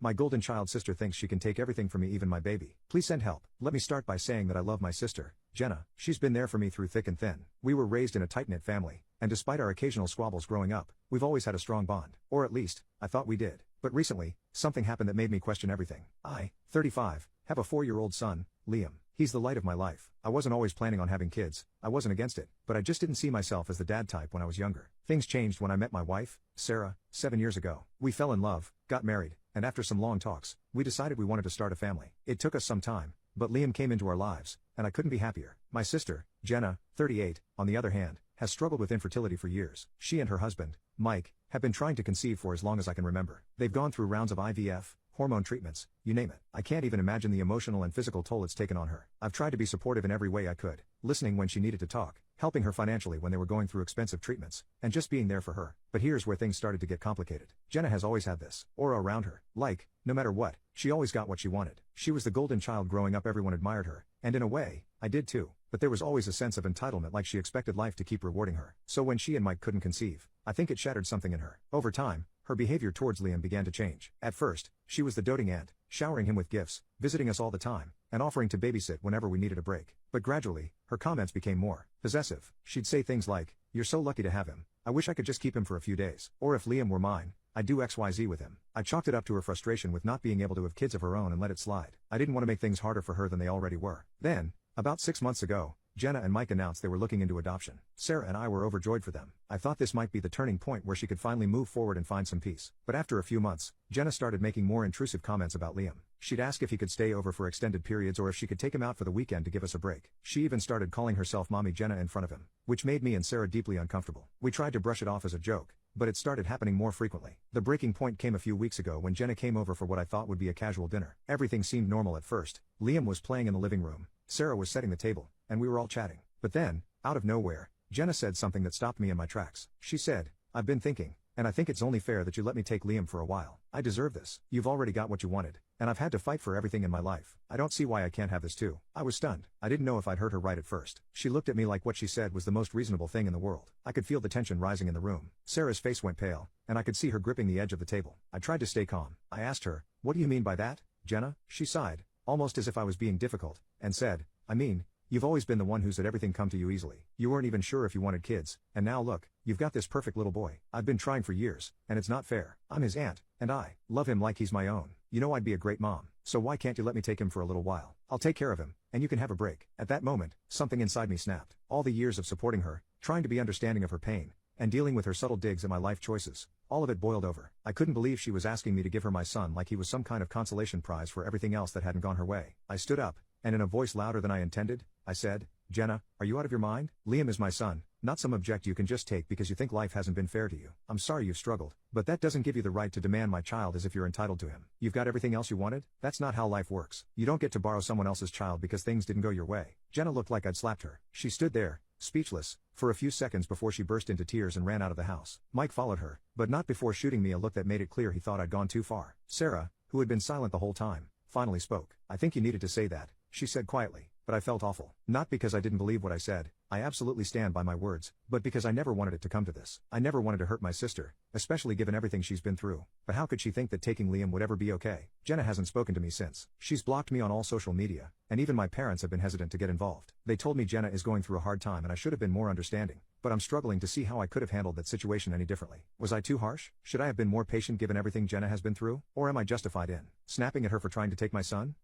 My golden child sister thinks she can take everything from me, even my baby. Please send help. Let me start by saying that I love my sister, Jenna. She's been there for me through thick and thin. We were raised in a tight-knit family, and despite our occasional squabbles growing up, we've always had a strong bond. Or at least, I thought we did. But recently, something happened that made me question everything. I, 35, have a 4-year-old son, Liam. He's the light of my life. I wasn't always planning on having kids, I wasn't against it, but I just didn't see myself as the dad type when I was younger. Things changed when I met my wife, Sarah, 7 years ago. We fell in love, got married, and after some long talks, we decided we wanted to start a family. It took us some time, but Liam came into our lives, and I couldn't be happier. My sister, Jenna, 38, on the other hand, has struggled with infertility for years. She and her husband, Mike, have been trying to conceive for as long as I can remember. They've gone through rounds of IVF, hormone treatments, you name it. I can't even imagine the emotional and physical toll it's taken on her. I've tried to be supportive in every way I could, listening when she needed to talk, helping her financially when they were going through expensive treatments, and just being there for her. But here's where things started to get complicated. Jenna has always had this aura around her, like, no matter what, she always got what she wanted. She was the golden child growing up, everyone admired her, and in a way, I did too. But there was always a sense of entitlement, like she expected life to keep rewarding her. So when she and Mike couldn't conceive, I think it shattered something in her. Over time, her behavior towards Liam began to change. At first, she was the doting aunt, showering him with gifts, visiting us all the time, and offering to babysit whenever we needed a break. But gradually, her comments became more possessive. She'd say things like, "You're so lucky to have him. I wish I could just keep him for a few days." Or, "If Liam were mine, I'd do XYZ with him." I chalked it up to her frustration with not being able to have kids of her own and let it slide. I didn't want to make things harder for her than they already were. Then, about 6 months ago, Jenna and Mike announced they were looking into adoption. Sarah and I were overjoyed for them. I thought this might be the turning point where she could finally move forward and find some peace. But after a few months, Jenna started making more intrusive comments about Liam. She'd ask if he could stay over for extended periods or if she could take him out for the weekend to give us a break. She even started calling herself Mommy Jenna in front of him, which made me and Sarah deeply uncomfortable. We tried to brush it off as a joke, but it started happening more frequently. The breaking point came a few weeks ago when Jenna came over for what I thought would be a casual dinner. Everything seemed normal at first. Liam was playing in the living room, Sarah was setting the table, and we were all chatting. But then, out of nowhere, Jenna said something that stopped me in my tracks. She said, "I've been thinking, and I think it's only fair that you let me take Liam for a while. I deserve this. You've already got what you wanted, and I've had to fight for everything in my life. I don't see why I can't have this too." I was stunned. I didn't know if I'd heard her right at first. She looked at me like what she said was the most reasonable thing in the world. I could feel the tension rising in the room. Sarah's face went pale, and I could see her gripping the edge of the table. I tried to stay calm. I asked her, "What do you mean by that, Jenna?" She sighed, almost as if I was being difficult, and said, "I mean, you've always been the one who's let everything come to you easily. You weren't even sure if you wanted kids, and now look, you've got this perfect little boy. I've been trying for years, and it's not fair. I'm his aunt, and I love him like he's my own. You know I'd be a great mom, so why can't you let me take him for a little while? I'll take care of him, and you can have a break." At that moment, something inside me snapped. All the years of supporting her, trying to be understanding of her pain, and dealing with her subtle digs at my life choices, all of it boiled over. I couldn't believe she was asking me to give her my son like he was some kind of consolation prize for everything else that hadn't gone her way. I stood up, and in a voice louder than I intended, I said, "Jenna, are you out of your mind? Liam is my son, not some object you can just take because you think life hasn't been fair to you. I'm sorry you've struggled, but that doesn't give you the right to demand my child as if you're entitled to him. You've got everything else you wanted? That's not how life works. You don't get to borrow someone else's child because things didn't go your way." Jenna looked like I'd slapped her. She stood there, speechless, for a few seconds before she burst into tears and ran out of the house. Mike followed her, but not before shooting me a look that made it clear he thought I'd gone too far. Sarah, who had been silent the whole time, finally spoke. "I think you needed to say that," she said quietly. But I felt awful. Not because I didn't believe what I said, I absolutely stand by my words, but because I never wanted it to come to this. I never wanted to hurt my sister, especially given everything she's been through. But how could she think that taking Liam would ever be okay? Jenna hasn't spoken to me since. She's blocked me on all social media, and even my parents have been hesitant to get involved. They told me Jenna is going through a hard time and I should have been more understanding, but I'm struggling to see how I could have handled that situation any differently. Was I too harsh? Should I have been more patient given everything Jenna has been through? Or am I justified in snapping at her for trying to take my son?